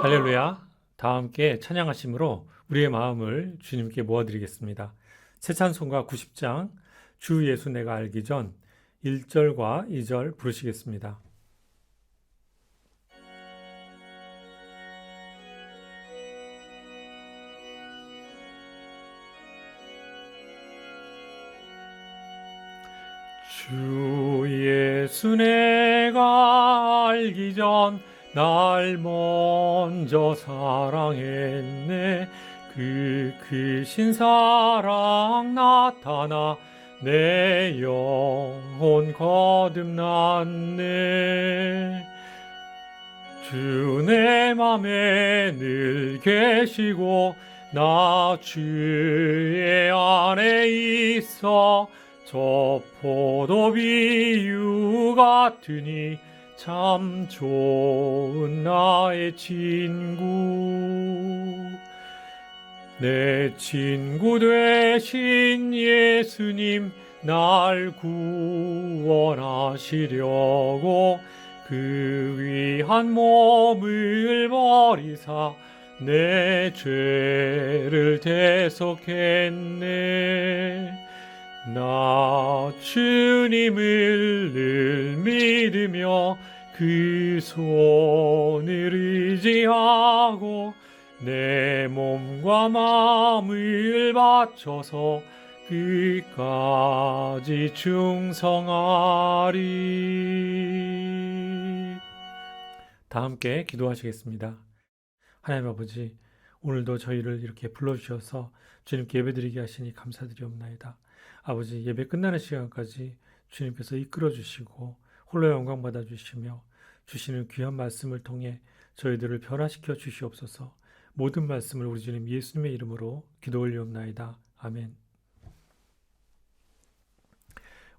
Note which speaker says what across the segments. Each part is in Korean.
Speaker 1: 할렐루야. 다 함께 찬양하심으로 우리의 마음을 주님께 모아드리겠습니다. 새 찬송가 90장 주 예수 내가 알기 전 1절과 2절 부르시겠습니다. 주 예수 내가 알기 전 날 먼저 사랑했네. 그 크신 사랑 나타나 내 영혼 거듭났네. 주 내 맘에 늘 계시고 나 주의 안에 있어 저 포도 비유 같으니 참 좋은 나의 친구. 내 친구 되신 예수님 날 구원하시려고 그 귀한 몸을 버리사 내 죄를 대속했네. 나 주님을 늘 믿으며 그 손을 의지하고 내 몸과 마음을 바쳐서 끝까지 충성하리. 다 함께 기도하시겠습니다. 하나님 아버지, 오늘도 저희를 이렇게 불러주셔서 주님께 예배드리게 하시니 감사드리옵나이다. 아버지, 예배 끝나는 시간까지 주님께서 이끌어 주시고 홀로 영광 받아 주시며 주시는 귀한 말씀을 통해 저희들을 변화시켜 주시옵소서. 모든 말씀을 우리 주님 예수님의 이름으로 기도 올리옵나이다. 아멘.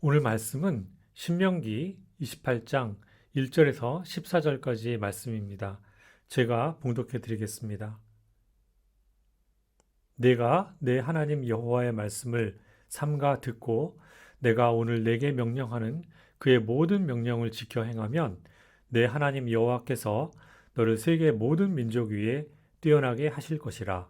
Speaker 1: 오늘 말씀은 신명기 28장 1절에서 14절까지의 말씀입니다. 제가 봉독해 드리겠습니다. 내가 내 하나님 여호와의 말씀을 삼가 듣고 내가 오늘 내게 명령하는 그의 모든 명령을 지켜 행하면 내 하나님 여호와께서 너를 세계 모든 민족 위에 뛰어나게 하실 것이라.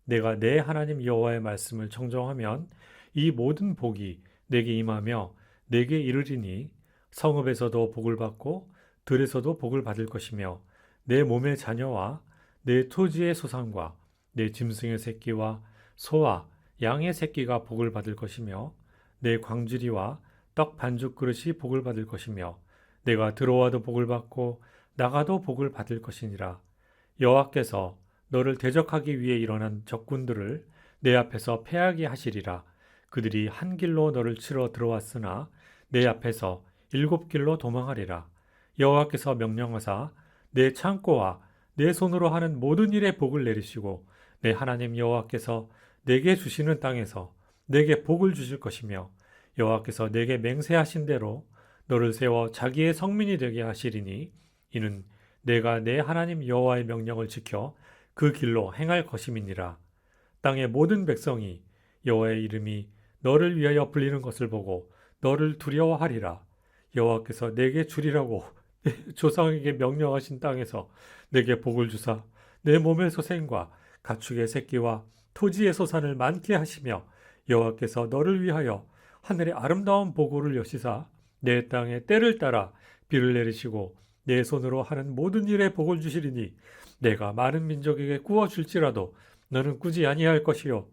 Speaker 1: 내가 내 하나님 여호와의 말씀을 청정하면 이 모든 복이 내게 임하며 내게 이르리니 성읍에서도 복을 받고 들에서도 복을 받을 것이며 내 몸의 자녀와 내 토지의 소산과 내 짐승의 새끼와 소와 양의 새끼가 복을 받을 것이며 내 광주리와 떡 반죽 그릇이 복을 받을 것이며 내가 들어와도 복을 받고 나가도 복을 받을 것이니라. 여호와께서 너를 대적하기 위해 일어난 적군들을 내 앞에서 패하게 하시리라. 그들이 한 길로 너를 치러 들어왔으나 내 앞에서 7길로 도망하리라. 여호와께서 명령하사 내 창고와 내 손으로 하는 모든 일에 복을 내리시고 내 하나님 여호와께서 내게 주시는 땅에서 내게 복을 주실 것이며 여호와께서 내게 맹세하신 대로 너를 세워 자기의 성민이 되게 하시리니 이는 내가 내 하나님 여호와의 명령을 지켜 그 길로 행할 것임이니라. 땅의 모든 백성이 여호와의 이름이 너를 위하여 불리는 것을 보고 너를 두려워하리라. 여호와께서 내게 주리라고 내 조상에게 명령하신 땅에서 내게 복을 주사 내 몸의 소생과 가축의 새끼와 토지의 소산을 많게 하시며 여호와께서 너를 위하여 하늘의 아름다운 보고를 여시사 내 땅에 때를 따라 비를 내리시고 내 손으로 하는 모든 일에 복을 주시리니 내가 많은 민족에게 구워 줄지라도 너는 꾸지 아니할 것이요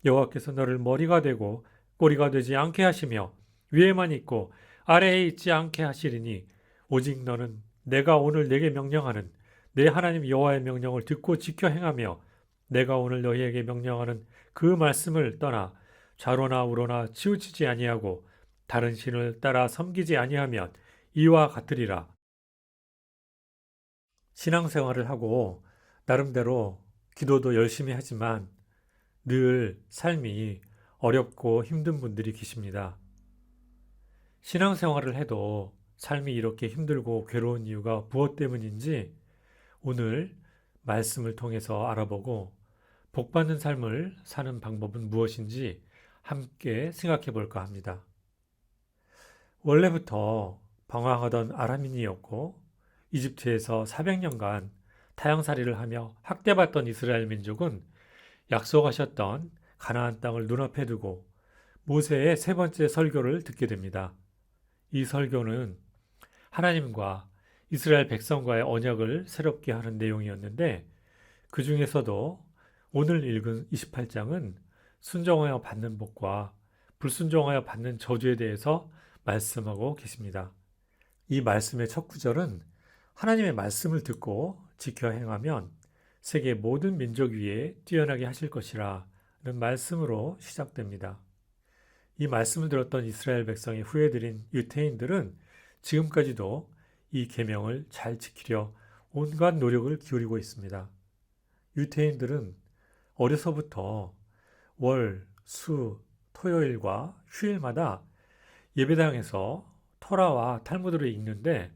Speaker 1: 여호와께서 너를 머리가 되고 꼬리가 되지 않게 하시며 위에만 있고 아래에 있지 않게 하시리니 오직 너는 내가 오늘 내게 명령하는 내 하나님 여호와의 명령을 듣고 지켜 행하며 내가 오늘 너희에게 명령하는 그 말씀을 떠나 좌로나 우로나 치우치지 아니하고 다른 신을 따라 섬기지 아니하면 이와 같으리라. 신앙생활을 하고 나름대로 기도도 열심히 하지만 늘 삶이 어렵고 힘든 분들이 계십니다. 신앙생활을 해도 삶이 이렇게 힘들고 괴로운 이유가 무엇 때문인지 오늘 말씀을 통해서 알아보고 복받는 삶을 사는 방법은 무엇인지 함께 생각해 볼까 합니다. 원래부터 방황하던 아람인이었고 이집트에서 400년간 타향살이를 하며 학대받던 이스라엘 민족은 약속하셨던 가나안 땅을 눈앞에 두고 모세의 세 번째 설교를 듣게 됩니다. 이 설교는 하나님과 이스라엘 백성과의 언약을 새롭게 하는 내용이었는데 그 중에서도 오늘 읽은 28장은 순종하여 받는 복과 불순종하여 받는 저주에 대해서 말씀하고 계십니다. 이 말씀의 첫 구절은 하나님의 말씀을 듣고 지켜 행하면 세계 모든 민족 위에 뛰어나게 하실 것이라는 말씀으로 시작됩니다. 이 말씀을 들었던 이스라엘 백성의 후예들인 유태인들은 지금까지도 이 계명을 잘 지키려 온갖 노력을 기울이고 있습니다. 유태인들은 어려서부터 월, 수, 토요일과 휴일마다 예배당에서 토라와 탈무드를 읽는데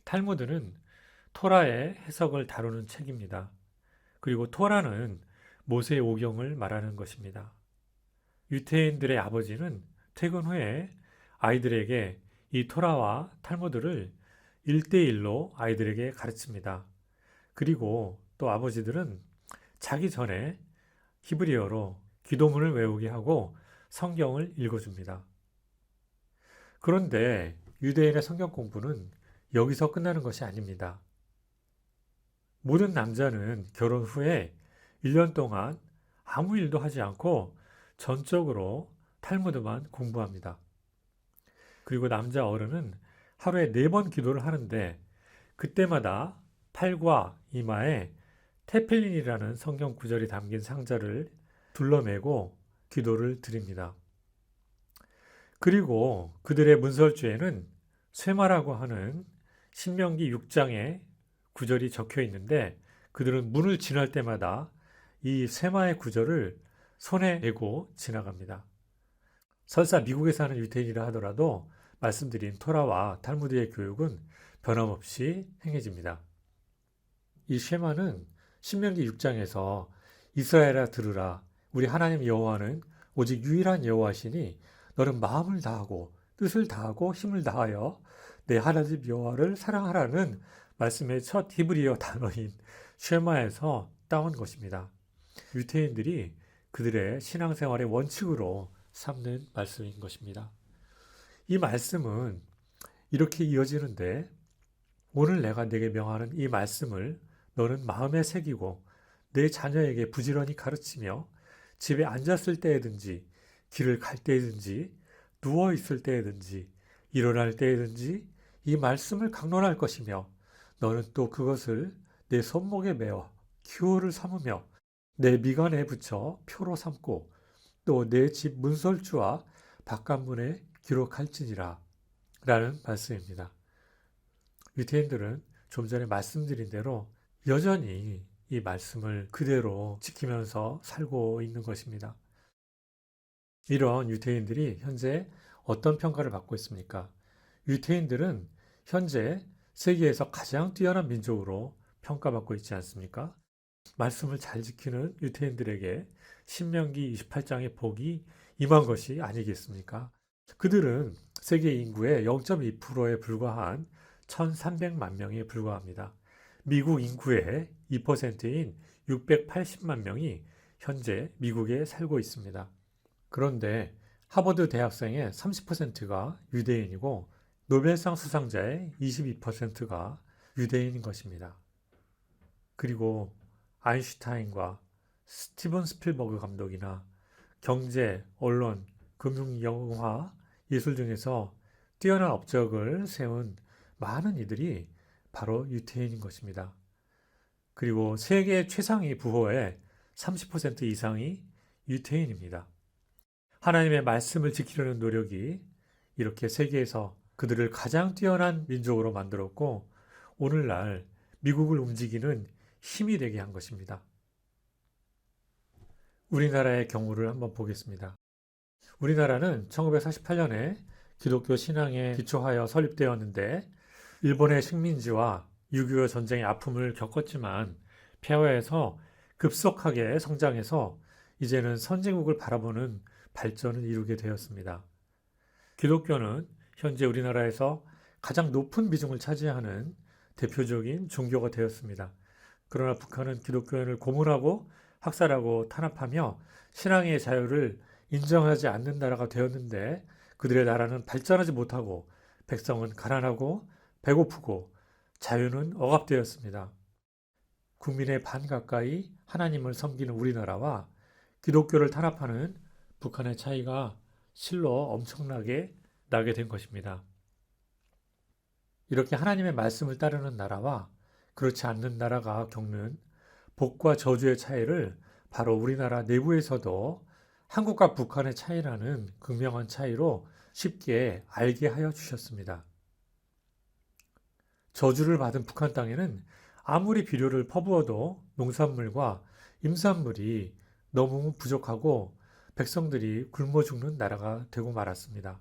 Speaker 1: 탈무드는 토라의 해석을 다루는 책입니다. 그리고 토라는 모세의 오경을 말하는 것입니다. 유태인들의 아버지는 퇴근 후에 아이들에게 이 토라와 탈무드를 1대1로 아이들에게 가르칩니다. 그리고 또 아버지들은 자기 전에 히브리어로 기도문을 외우게 하고 성경을 읽어줍니다. 그런데 유대인의 성경 공부는 여기서 끝나는 것이 아닙니다. 모든 남자는 결혼 후에 1년 동안 아무 일도 하지 않고 전적으로 탈무드만 공부합니다. 그리고 남자 어른은 하루에 4번 기도를 하는데 그때마다 팔과 이마에 테필린이라는 성경 구절이 담긴 상자를 둘러매고 기도를 드립니다. 그리고 그들의 문설주에는 쇠마라고 하는 신명기 6장에 구절이 적혀 있는데 그들은 문을 지날 때마다 이 쇠마의 구절을 손에 메고 지나갑니다. 설사 미국에 사는 유태인이라 하더라도 말씀드린 토라와 탈무드의 교육은 변함없이 행해집니다. 이 쉐마는 신명기 6장에서 이스라엘아 들으라 우리 하나님 여호와는 오직 유일한 여호와시니 너는 마음을 다하고 뜻을 다하고 힘을 다하여 내 하나님 여호와를 사랑하라는 말씀의 첫 히브리어 단어인 쉐마에서 따온 것입니다. 유태인들이 그들의 신앙생활의 원칙으로 삼는 말씀인 것입니다. 이 말씀은 이렇게 이어지는데 오늘 내가 네게 명하는 이 말씀을 너는 마음에 새기고 내 자녀에게 부지런히 가르치며 집에 앉았을 때에든지 길을 갈 때에든지 누워 있을 때에든지 일어날 때에든지 이 말씀을 강론할 것이며 너는 또 그것을 내 손목에 메어 기호를 삼으며 내 미간에 붙여 표로 삼고 또 내 집 문설주와 바깥문에 기록할지니라 라는 말씀입니다. 유태인들은 좀 전에 말씀드린 대로 여전히 이 말씀을 그대로 지키면서 살고 있는 것입니다. 이런 유태인들이 현재 어떤 평가를 받고 있습니까? 유태인들은 현재 세계에서 가장 뛰어난 민족으로 평가받고 있지 않습니까? 말씀을 잘 지키는 유태인들에게 신명기 28장의 복이 임한 것이 아니겠습니까? 그들은 세계 인구의 0.2%에 불과한 1,300만 명에 불과합니다. 미국 인구의 2%인 680만 명이 현재 미국에 살고 있습니다. 그런데 하버드 대학생의 30%가 유대인이고 노벨상 수상자의 22%가 유대인인 것입니다. 그리고 아인슈타인과 스티븐 스필버그 감독이나 경제, 언론, 금융, 영화, 예술 중에서 뛰어난 업적을 세운 많은 이들이 바로 유태인인 것입니다. 그리고 세계 최상위 부호의 30% 이상이 유태인입니다. 하나님의 말씀을 지키려는 노력이 이렇게 세계에서 그들을 가장 뛰어난 민족으로 만들었고 오늘날 미국을 움직이는 힘이 되게 한 것입니다. 우리나라의 경우를 한번 보겠습니다. 우리나라는 1948년에 기독교 신앙에 기초하여 설립되었는데 일본의 식민지와 6.25 전쟁의 아픔을 겪었지만 폐허해서 급속하게 성장해서 이제는 선진국을 바라보는 발전을 이루게 되었습니다. 기독교는 현재 우리나라에서 가장 높은 비중을 차지하는 대표적인 종교가 되었습니다. 그러나 북한은 기독교인을 고문하고 학살하고 탄압하며 신앙의 자유를 인정하지 않는 나라가 되었는데 그들의 나라는 발전하지 못하고 백성은 가난하고 배고프고 자유는 억압되었습니다. 국민의 반 가까이 하나님을 섬기는 우리나라와 기독교를 탄압하는 북한의 차이가 실로 엄청나게 나게 된 것입니다. 이렇게 하나님의 말씀을 따르는 나라와 그렇지 않는 나라가 겪는 복과 저주의 차이를 바로 우리나라 내부에서도 한국과 북한의 차이라는 극명한 차이로 쉽게 알게 하여 주셨습니다. 저주를 받은 북한 땅에는 아무리 비료를 퍼부어도 농산물과 임산물이 너무 부족하고 백성들이 굶어 죽는 나라가 되고 말았습니다.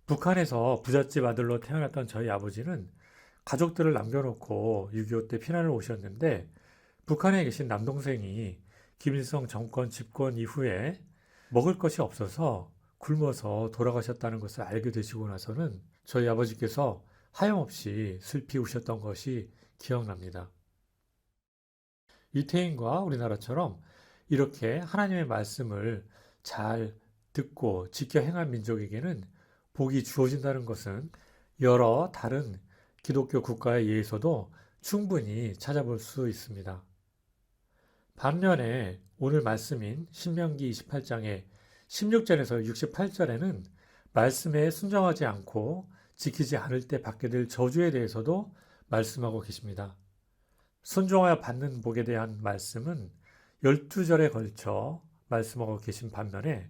Speaker 1: 북한에서 부잣집 아들로 태어났던 저희 아버지는 가족들을 남겨놓고 6.25 때 피난을 오셨는데 북한에 계신 남동생이 김일성 정권 집권 이후에 먹을 것이 없어서 굶어서 돌아가셨다는 것을 알게 되시고 나서는 저희 아버지께서 하염없이 슬피 우셨던 것이 기억납니다. 유태인과 우리나라처럼 이렇게 하나님의 말씀을 잘 듣고 지켜 행한 민족에게는 복이 주어진다는 것은 여러 다른 기독교 국가에 의해서도 충분히 찾아볼 수 있습니다. 반면에 오늘 말씀인 신명기 28장의 16절에서 68절에는 말씀에 순종하지 않고 지키지 않을 때 받게 될 저주에 대해서도 말씀하고 계십니다. 순종하여 받는 복에 대한 말씀은 12절에 걸쳐 말씀하고 계신 반면에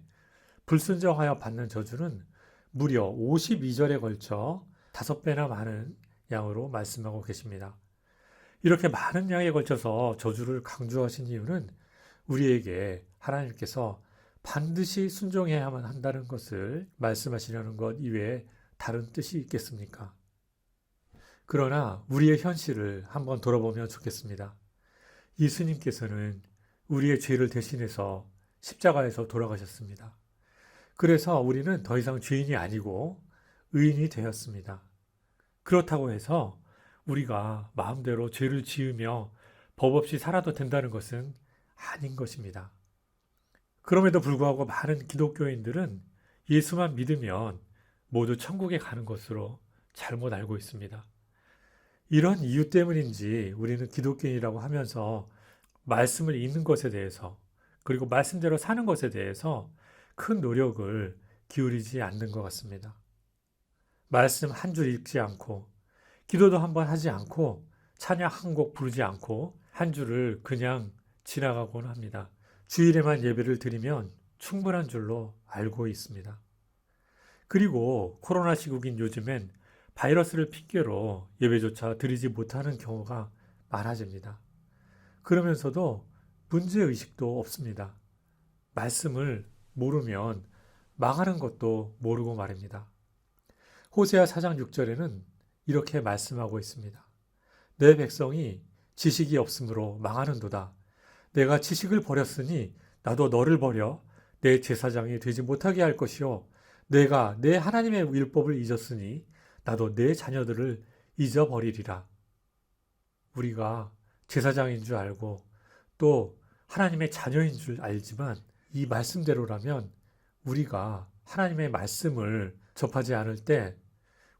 Speaker 1: 불순종하여 받는 저주는 무려 52절에 걸쳐 5배나 많은 양으로 말씀하고 계십니다. 이렇게 많은 양에 걸쳐서 저주를 강조하신 이유는 우리에게 하나님께서 반드시 순종해야만 한다는 것을 말씀하시려는 것 이외에 다른 뜻이 있겠습니까? 그러나 우리의 현실을 한번 돌아보면 좋겠습니다. 예수님께서는 우리의 죄를 대신해서 십자가에서 돌아가셨습니다. 그래서 우리는 더 이상 죄인이 아니고 의인이 되었습니다. 그렇다고 해서 우리가 마음대로 죄를 지으며 법 없이 살아도 된다는 것은 아닌 것입니다. 그럼에도 불구하고 많은 기독교인들은 예수만 믿으면 모두 천국에 가는 것으로 잘못 알고 있습니다. 이런 이유 때문인지 우리는 기독교인이라고 하면서 말씀을 읽는 것에 대해서 그리고 말씀대로 사는 것에 대해서 큰 노력을 기울이지 않는 것 같습니다. 말씀 한 줄 읽지 않고 기도도 한번 하지 않고 찬양 한 곡 부르지 않고 한 줄을 그냥 지나가곤 합니다. 주일에만 예배를 드리면 충분한 줄로 알고 있습니다. 그리고 코로나 시국인 요즘엔 바이러스를 핑계로 예배조차 드리지 못하는 경우가 많아집니다. 그러면서도 문제의식도 없습니다. 말씀을 모르면 망하는 것도 모르고 말입니다. 호세아 4장 6절에는 이렇게 말씀하고 있습니다. 내 백성이 지식이 없으므로 망하는도다. 내가 지식을 버렸으니 나도 너를 버려 내 제사장이 되지 못하게 할 것이요. 내가 내 하나님의 율법을 잊었으니 나도 내 자녀들을 잊어버리리라. 우리가 제사장인 줄 알고 또 하나님의 자녀인 줄 알지만 이 말씀대로라면 우리가 하나님의 말씀을 접하지 않을 때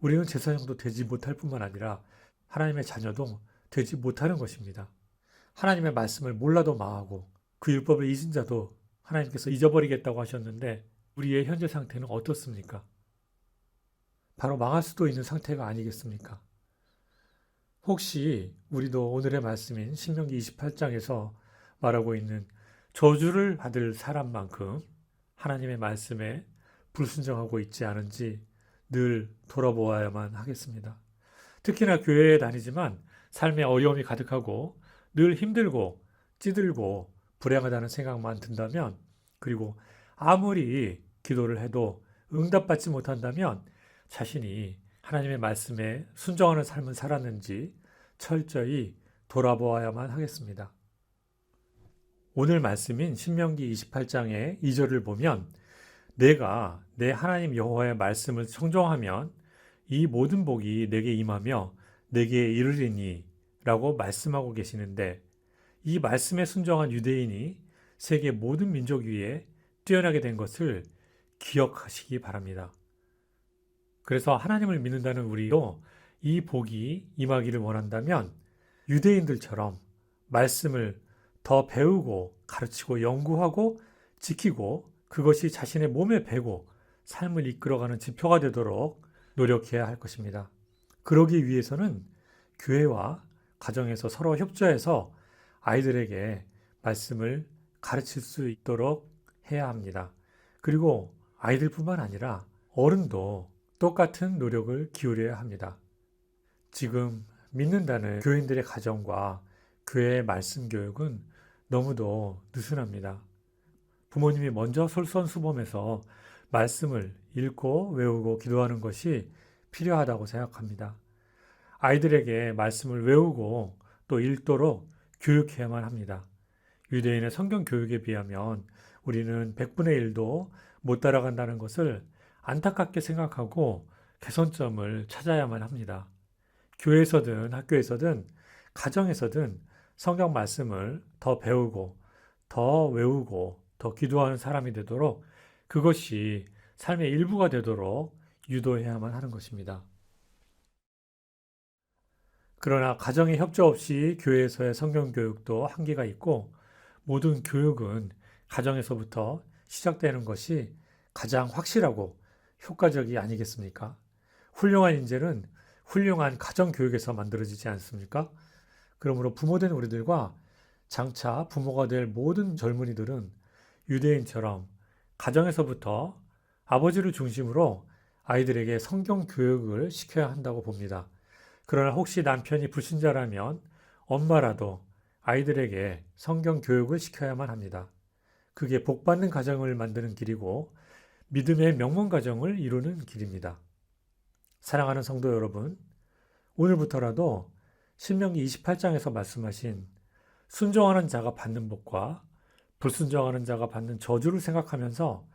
Speaker 1: 우리는 제사장도 되지 못할 뿐만 아니라 하나님의 자녀도 되지 못하는 것입니다. 하나님의 말씀을 몰라도 망하고 그 율법을 잊은 자도 하나님께서 잊어버리겠다고 하셨는데 우리의 현재 상태는 어떻습니까? 바로 망할 수도 있는 상태가 아니겠습니까? 혹시 우리도 오늘의 말씀인 신명기 28장에서 말하고 있는 저주를 받을 사람만큼 하나님의 말씀에 불순종하고 있지 않은지 늘 돌아보아야만 하겠습니다. 특히나 교회에 다니지만 삶에 어려움이 가득하고 늘 힘들고 찌들고 불행하다는 생각만 든다면 그리고 아무리 기도를 해도 응답받지 못한다면 자신이 하나님의 말씀에 순종하는 삶을 살았는지 철저히 돌아보아야만 하겠습니다. 오늘 말씀인 신명기 28장의 2절을 보면 내가 내 하나님 여호와의 말씀을 청종하면 이 모든 복이 내게 임하며 내게 이르리니 라고 말씀하고 계시는데 이 말씀에 순종한 유대인이 세계 모든 민족 위에 뛰어나게 된 것을 기억하시기 바랍니다. 그래서 하나님을 믿는다는 우리도 이 복이 임하기를 원한다면 유대인들처럼 말씀을 더 배우고 가르치고 연구하고 지키고 그것이 자신의 몸에 배고 삶을 이끌어가는 지표가 되도록 노력해야 할 것입니다. 그러기 위해서는 교회와 가정에서 서로 협조해서 아이들에게 말씀을 가르칠 수 있도록 해야 합니다. 그리고 아이들뿐만 아니라 어른도 똑같은 노력을 기울여야 합니다. 지금 믿는다는 교인들의 가정과 교회의 말씀 교육은 너무도 느슨합니다. 부모님이 먼저 솔선수범해서 말씀을 읽고 외우고 기도하는 것이 필요하다고 생각합니다. 아이들에게 말씀을 외우고 또 읽도록 교육해야만 합니다. 유대인의 성경 교육에 비하면 우리는 100분의 1도 못 따라간다는 것을 안타깝게 생각하고 개선점을 찾아야만 합니다. 교회에서든 학교에서든 가정에서든 성경 말씀을 더 배우고 더 외우고 더 기도하는 사람이 되도록 그것이 삶의 일부가 되도록 유도해야만 하는 것입니다. 그러나 가정의 협조 없이 교회에서의 성경 교육도 한계가 있고 모든 교육은 가정에서부터 시작되는 것이 가장 확실하고 효과적이 아니겠습니까? 훌륭한 인재는 훌륭한 가정교육에서 만들어지지 않습니까? 그러므로 부모된 우리들과 장차 부모가 될 모든 젊은이들은 유대인처럼 가정에서부터 아버지를 중심으로 아이들에게 성경 교육을 시켜야 한다고 봅니다. 그러나 혹시 남편이 불신자라면 엄마라도 아이들에게 성경 교육을 시켜야만 합니다. 그게 복받는 가정을 만드는 길이고 믿음의 명문 가정을 이루는 길입니다. 사랑하는 성도 여러분, 오늘부터라도 신명기 28장에서 말씀하신 순종하는 자가 받는 복과 불순종하는 자가 받는 저주를 생각하면서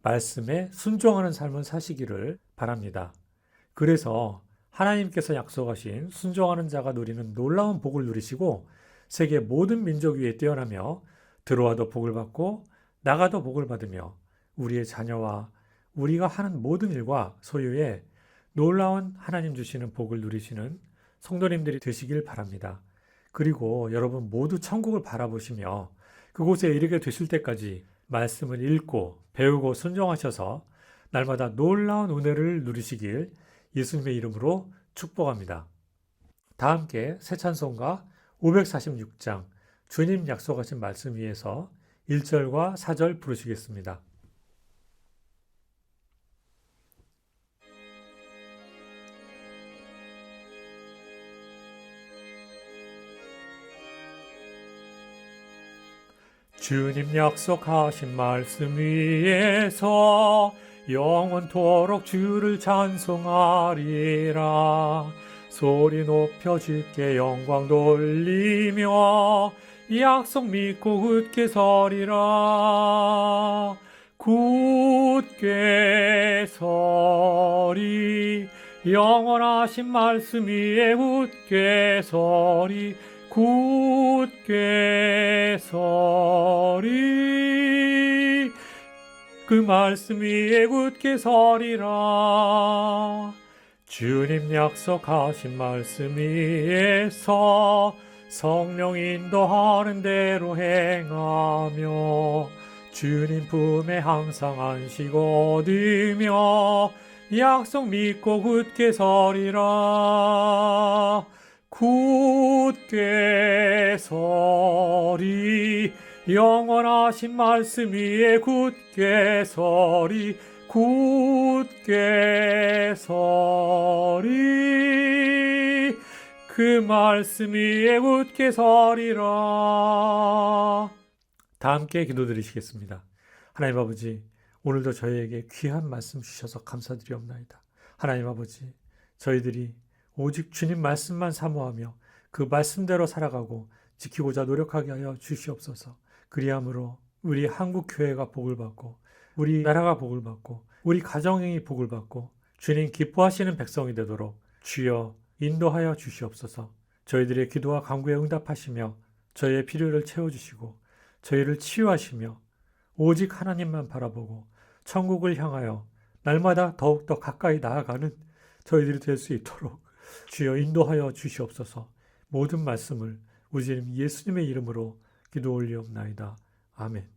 Speaker 1: 말씀에 순종하는 삶을 사시기를 바랍니다. 그래서 하나님께서 약속하신 순종하는 자가 누리는 놀라운 복을 누리시고 세계 모든 민족 위에 뛰어나며 들어와도 복을 받고 나가도 복을 받으며 우리의 자녀와 우리가 하는 모든 일과 소유에 놀라운 하나님 주시는 복을 누리시는 성도님들이 되시길 바랍니다. 그리고 여러분 모두 천국을 바라보시며 그곳에 이르게 되실 때까지 말씀을 읽고 배우고 순종하셔서 날마다 놀라운 은혜를 누리시길 예수님의 이름으로 축복합니다. 다 함께 새 찬송가 546장 주님 약속하신 말씀 위에서 1절과 4절 부르시겠습니다. 주님 약속하신 말씀 위에서 영원토록 주를 찬송하리라. 소리 높여 주께 영광 돌리며 약속 믿고 굳게 서리라. 굳게 서리 영원하신 말씀 위에 굳게 서리 굳게 서리 그 말씀 위에 굳게 서리라. 주님 약속하신 말씀 위에서 성령 인도하는 대로 행하며 주님 품에 항상 안식 얻으며 약속 믿고 굳게 서리라. 굳게 서리 영원하신 말씀 위에 굳게 서리 굳게 서리 그 말씀 위에 굳게 서리라. 다 함께 기도드리시겠습니다. 하나님 아버지, 오늘도 저희에게 귀한 말씀 주셔서 감사드리옵나이다. 하나님 아버지, 저희들이 오직 주님 말씀만 사모하며 그 말씀대로 살아가고 지키고자 노력하게 하여 주시옵소서. 그리함으로 우리 한국 교회가 복을 받고 우리 나라가 복을 받고 우리 가정이 복을 받고 주님 기뻐하시는 백성이 되도록 주여 인도하여 주시옵소서. 저희들의 기도와 간구에 응답하시며 저희의 필요를 채워주시고 저희를 치유하시며 오직 하나님만 바라보고 천국을 향하여 날마다 더욱더 가까이 나아가는 저희들이 될 수 있도록 주여 인도하여 주시옵소서. 모든 말씀을 우리 주님 예수님의 이름으로 기도 올리옵나이다. 아멘.